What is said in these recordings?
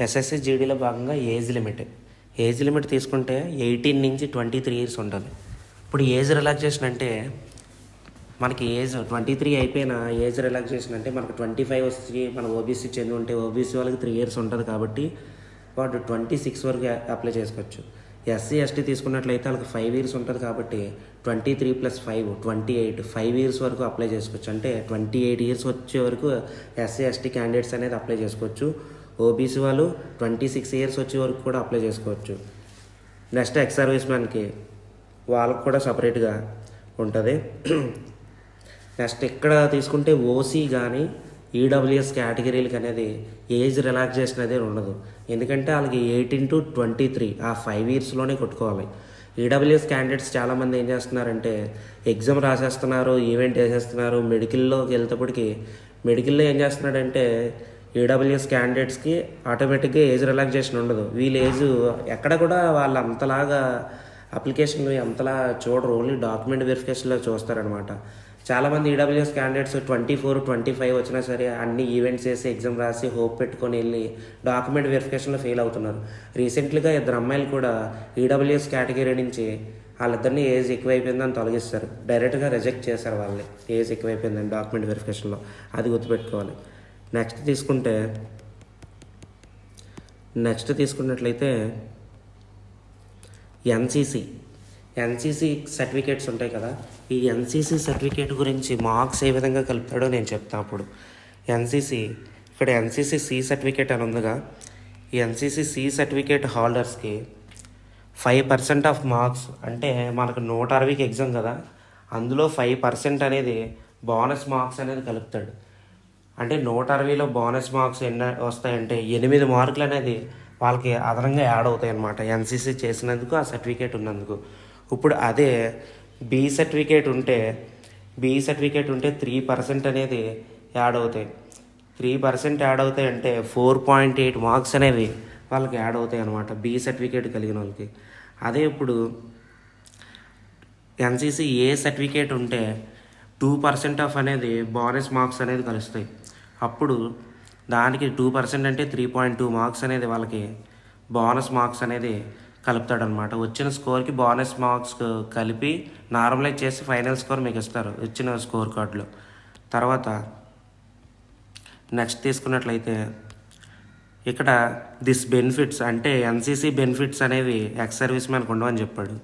SSC జీడీలో భాగంగా age limit తీసుకుంటే 18 నుంచి 23 ఇయర్స్ ఉంటుంది. ఇప్పుడు ఏజ్ రిలాక్సేషన్ అంటే మనకి ఏజ్ 23 అయిపోయిన ఏజ్ రిలాక్సేషన్ అంటే మనకు 25 వచ్చి మన ఓబీసీ చెంది ఉంటే ఓబీసీ వాళ్ళకి 3 ఇయర్స్ ఉంటుంది కాబట్టి వాడు 26 వరకు అప్లై చేసుకోవచ్చు. ఎస్సీ ఎస్టీ తీసుకున్నట్లయితే వాళ్ళకి 5 ఇయర్స్ ఉంటుంది కాబట్టి 23 + 5 28 5 ఇయర్స్ వరకు అప్లై చేసుకోవచ్చు. అంటే 28 ఇయర్స్ వచ్చే వరకు ఎస్సీ ఎస్టీ క్యాండిడేట్స్ అనేది అప్లై చేసుకోవచ్చు. ఓబీసీ వాళ్ళు 26 ఇయర్స్ వచ్చే వరకు కూడా అప్లై చేసుకోవచ్చు. నెక్స్ట్ ఎక్స్ సర్వీస్ మ్యాన్కి వాళ్ళకు కూడా సపరేట్గా ఉంటుంది. నెక్స్ట్ ఇక్కడ తీసుకుంటే ఓసీ కానీ ఈడబ్ల్యూఎస్ కేటగిరీలకి అనేది ఏజ్ రిలాక్సేషన్ అనేది ఉండదు. ఎందుకంటే వాళ్ళకి 18 to 23 ఆ 5 ఇయర్స్లోనే కొట్టుకోవాలి. ఈడబ్ల్యూఎస్ క్యాండిడేట్స్ చాలామంది ఏం చేస్తున్నారంటే ఎగ్జామ్ రాసేస్తున్నారు, ఈవెంట్ వేసేస్తున్నారు. మెడికల్లోకి వెళ్తేప్పటికి మెడికల్లో ఏం చేస్తున్నాడంటే ఈడబ్ల్యూఎస్ క్యాండిడేట్స్కి ఆటోమేటిక్గా ఏజ్ రిలాక్సేషన్ ఉండదు. వీళ్ళ ఏజ్ ఎక్కడ కూడా వాళ్ళు అంతలాగా అప్లికేషన్లు అంతలా చూడరు, ఓన్లీ డాక్యుమెంట్ వెరిఫికేషన్లో చూస్తారనమాట. చాలామంది ఈడబ్ల్యూఎస్ క్యాండిడేట్స్ 24, 25 వచ్చినా సరే అన్ని ఈవెంట్స్ వేసి ఎగ్జామ్ రాసి హోప్ పెట్టుకొని వెళ్ళి డాక్యుమెంట్ వెరిఫికేషన్లో ఫెయిల్ అవుతున్నారు. రీసెంట్లీగా 2 అమ్మాయిలు కూడా ఈడబ్ల్యూఎస్ కేటగిరీ నుంచి వాళ్ళిద్దరిని ఏజ్ ఎక్కువైపోయిందని తొలగిస్తారు, డైరెక్ట్గా రిజెక్ట్ చేశారు. వాళ్ళని ఏజ్ ఎక్కువైపోయిందని డాక్యుమెంట్ వెరిఫికేషన్లో, అది గుర్తుపెట్టుకోవాలి. నెక్స్ట్ తీసుకున్నట్లయితే ఎన్సీసీ సర్టిఫికేట్స్ ఉంటాయి కదా. ఈ ఎన్సీసీ సర్టిఫికేట్ గురించి మార్క్స్ ఏ విధంగా కలుపుతాడో నేను చెప్తాను. అప్పుడు ఇక్కడ ఎన్సీసీ సి సర్టిఫికేట్ అని ఉందిగా, ఈ ఎన్సీసీ సి సర్టిఫికేట్ హోల్డర్స్కి 5% ఆఫ్ మార్క్స్, అంటే మనకు 160కి ఎగ్జామ్ కదా, అందులో 5% అనేది బోనస్ మార్క్స్ అనేది కలుపుతాడు. అంటే 160లో బోనస్ మార్క్స్ ఎన్ని వస్తాయంటే 8 మార్కులు అనేది వాళ్ళకి అదనంగా యాడ్ అవుతాయి అన్నమాట, ఎన్సీసీ చేసినందుకు, ఆ సర్టిఫికేట్ ఉన్నందుకు. ఇప్పుడు అదే బి సర్టిఫికేట్ ఉంటే 3% అనేది యాడ్ అవుతాయి. 3% యాడ్ అవుతాయి అంటే 4.8 మార్క్స్ అనేవి వాళ్ళకి యాడ్ అవుతాయి అన్నమాట, బి సర్టిఫికేట్ కలిగిన వాళ్ళకి. అదే ఇప్పుడు ఎన్సీసీ ఏ సర్టిఫికేట్ ఉంటే 2% ఆఫ్ అనేది బోనస్ మార్క్స్ అనేది కలుస్తాయి. అప్పుడు దానికి 2% అంటే 3.2 మార్క్స్ అనేది వాళ్ళకి బోనస్ మార్క్స్ అనేది కలుపుతాడనమాట. వచ్చిన స్కోర్కి బోనస్ మార్క్స్ కలిపి నార్మలైజ్ చేసి ఫైనల్ స్కోర్ మీకు ఇస్తారు ఇచ్చిన స్కోర్ కార్డులో. తర్వాత నెక్స్ట్ తీసుకున్నట్లయితే ఇక్కడ దిస్ బెనిఫిట్స్ అంటే ఎన్సీసీ బెనిఫిట్స్ అనేవి ఎక్స్ సర్వీస్ మ్యాన్కి ఉండవని చెప్పాడు.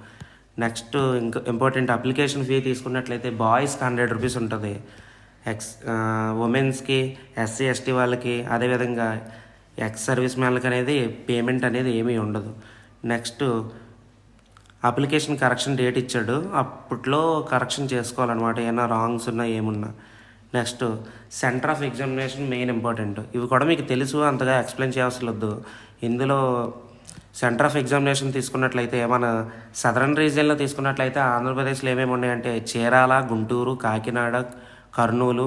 నెక్స్ట్ ఇంకా ఇంపార్టెంట్ అప్లికేషన్ ఫీ తీసుకున్నట్లయితే బాయ్స్కి 100 రూపీస్ ఉంటుంది, ఉమెన్స్కి, ఎస్సీ ఎస్టీ వాళ్ళకి, అదేవిధంగా ఎక్స్ సర్వీస్ మ్యాన్లకి అనేది పేమెంట్ అనేది ఏమీ ఉండదు. నెక్స్ట్ అప్లికేషన్ కరెక్షన్ డేట్ ఇచ్చాడు, అప్పట్లో కరెక్షన్ చేసుకోవాలన్నమాట, ఏమైనా రాంగ్స్ ఉన్నా ఏమున్నా. Next centre of examination main important. ఇవి కూడా మీకు తెలుసు, అంతగా ఎక్స్ప్లెయిన్ చేయవలసిన వద్దు. ఇందులో సెంటర్ ఆఫ్ ఎగ్జామినేషన్ తీసుకున్నట్లయితే మన సదరన్ రీజియన్లో తీసుకున్నట్లయితే ఆంధ్రప్రదేశ్లో ఏమేమి ఉన్నాయంటే చీరాల, గుంటూరు, కాకినాడ, కర్నూలు,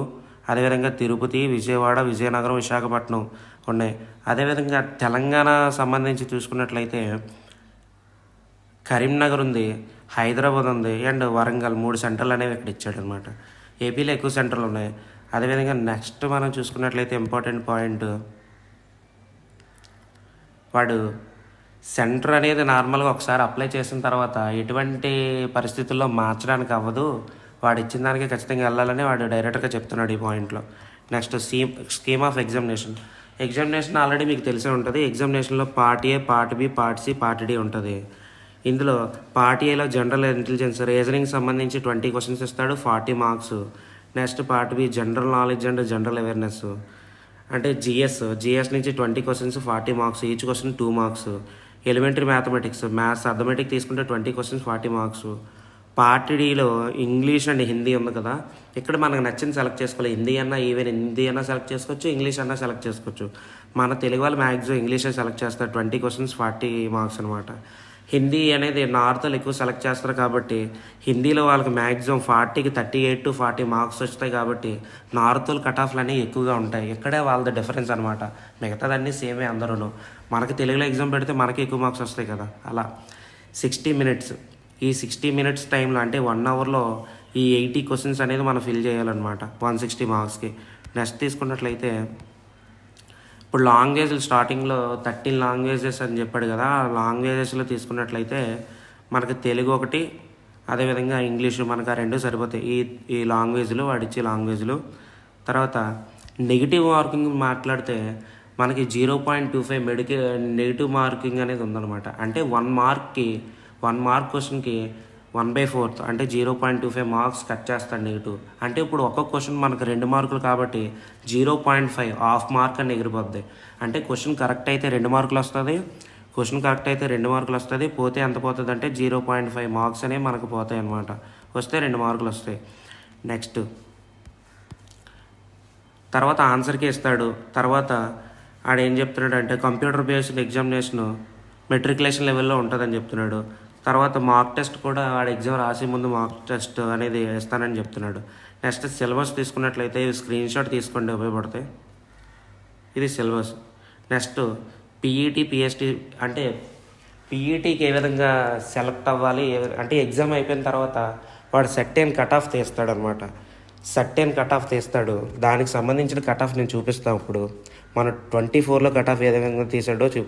అదేవిధంగా తిరుపతి, విజయవాడ, విజయనగరం, విశాఖపట్నం ఉన్నాయి. అదేవిధంగా తెలంగాణ సంబంధించి చూసుకున్నట్లయితే కరీంనగర్ ఉంది, హైదరాబాద్ ఉంది, అండ్ వరంగల్ 3 సెంటర్లు అనేవి ఇక్కడ ఇచ్చాడనమాట. ఏపీలో ఎక్కువ సెంటర్లు ఉన్నాయి. అదేవిధంగా నెక్స్ట్ మనం చూసుకున్నట్లయితే ఇంపార్టెంట్ పాయింట్, వాడు సెంటర్ అనేది నార్మల్గా ఒకసారి అప్లై చేసిన తర్వాత ఎటువంటి పరిస్థితుల్లో మార్చడానికి అవ్వదు, వాడు ఇచ్చిన దానికి ఖచ్చితంగా వెళ్ళాలని వాడు డైరెక్ట్గా చెప్తున్నాడు ఈ పాయింట్లో. Next scheme of examination already మీకు తెలిసే ఉంటుంది. ఎగ్జామినేషన్లో part A, part B, part C, part D ఉంటుంది. ఇందులో పార్ట్ ఏలో జనరల్ ఇంటెలిజెన్స్ రీజనింగ్ సంబంధించి 20 క్వశ్చన్స్ ఇస్తాడు, 40 marks. Next part B general knowledge and general awareness, అంటే జిఎస్ నుంచి 20 questions, 40 marks, each question 2 marks. Elementary maths arithmetic తీసుకుంటే 20 questions, 40 marks. Part డిలో English and Hindi ఉంది కదా, ఇక్కడ మనకు నచ్చింది సెలెక్ట్ చేసుకోవాలి. హిందీ అన్నా సెలెక్ట్ చేసుకోవచ్చు, ఇంగ్లీష్ అన్నా సెలెక్ట్ చేసుకోవచ్చు. మన తెలుగు వాళ్ళు మ్యాక్సిమం ఇంగ్లీషే సెలెక్ట్ చేస్తారు, 20 క్వశ్చన్స్, 40 మార్క్స్ అనమాట. హిందీ అనేది నార్త్లో ఎక్కువ సెలెక్ట్ చేస్తారు కాబట్టి హిందీలో వాళ్ళకి మ్యాక్సిమం 40కి 38 to 40 మార్క్స్ వస్తాయి కాబట్టి నార్త్లో కట్ ఆఫ్లు అనేవి ఎక్కువగా ఉంటాయి. ఇక్కడే వాళ్ళది డిఫరెన్స్ అనమాట. మిగతాదన్నీ సేమే అందరూ. మనకి తెలుగులో ఎగ్జామ్ పెడితే మనకి ఎక్కువ మార్క్స్ వస్తాయి కదా. అలా 60 మినిట్స్, ఈ 60 మినిట్స్ టైంలో అంటే 1 అవర్లో ఈ 80 క్వశ్చన్స్ అనేది మనం ఫిల్ చేయాలన్నమాట 160 మార్క్స్కి. నెక్స్ట్ తీసుకున్నట్లయితే ఇప్పుడు లాంగ్వేజ్లు స్టార్టింగ్లో 13 లాంగ్వేజెస్ అని చెప్పాడు కదా, ఆ లాంగ్వేజెస్లో తీసుకున్నట్లయితే మనకి తెలుగు ఒకటి, అదేవిధంగా ఇంగ్లీషు, మనకు ఆ రెండు సరిపోతాయి ఈ లాంగ్వేజ్లు, వాడిచ్చే లాంగ్వేజ్లు. తర్వాత నెగిటివ్ మార్కింగ్ మాట్లాడితే మనకి 0.25 నెగిటివ్ మార్కింగ్ అనేది ఉందన్నమాట. అంటే 1 మార్క్ క్వశ్చన్కి 1/4 అంటే 0.25 మార్క్స్ కట్ చేస్తాడు నెగిటివ్. అంటే ఇప్పుడు ఒక్కొక్క క్వశ్చన్ మనకు 2 మార్కులు కాబట్టి 0.5 హాఫ్ మార్క్ అని ఎగిరిపోద్ది. అంటే క్వశ్చన్ కరెక్ట్ అయితే 2 మార్కులు వస్తుంది, క్వశ్చన్ కరెక్ట్ అయితే 2 మార్కులు వస్తుంది, పోతే ఎంత పోతుంది అంటే 0.5 మార్క్స్ అనేవి మనకు పోతాయి అన్నమాట. వస్తే 2 మార్కులు వస్తాయి. నెక్స్ట్ తర్వాత ఆన్సర్కి ఇస్తాడు. తర్వాత ఆడేం చెప్తున్నాడు అంటే కంప్యూటర్ బేస్డ్ ఎగ్జామినేషను మెట్రికులేషన్ లెవెల్లో ఉంటుందని చెప్తున్నాడు. తర్వాత మార్క్ టెస్ట్ కూడా ఆడ ఎగ్జామ్ రాసే ముందు మార్క్ టెస్ట్ అనేది ఇస్తానని చెప్తున్నాడు. నెక్స్ట్ సిలబస్ తీసుకున్నట్లయితే స్క్రీన్ షాట్ తీసుకోండి, ఉపయోగపడతాయి. ఇది సిలబస్. నెక్స్ట్ పీఈటీ పిఎస్టీ అంటే పీఈటీకి ఏ విధంగా సెలెక్ట్ అవ్వాలి, అంటే ఎగ్జామ్ అయిపోయిన తర్వాత వాడు సర్టెన్ కట్ ఆఫ్ తీస్తాడు అనమాట. సర్టెన్ కట్ ఆఫ్ తీస్తాడు, దానికి సంబంధించిన కట్ ఆఫ్ నేను చూపిస్తాను. ఇప్పుడు మన 24లో కట్ ఆఫ్ ఏ విధంగా తీసాడో చూపిస్తాను.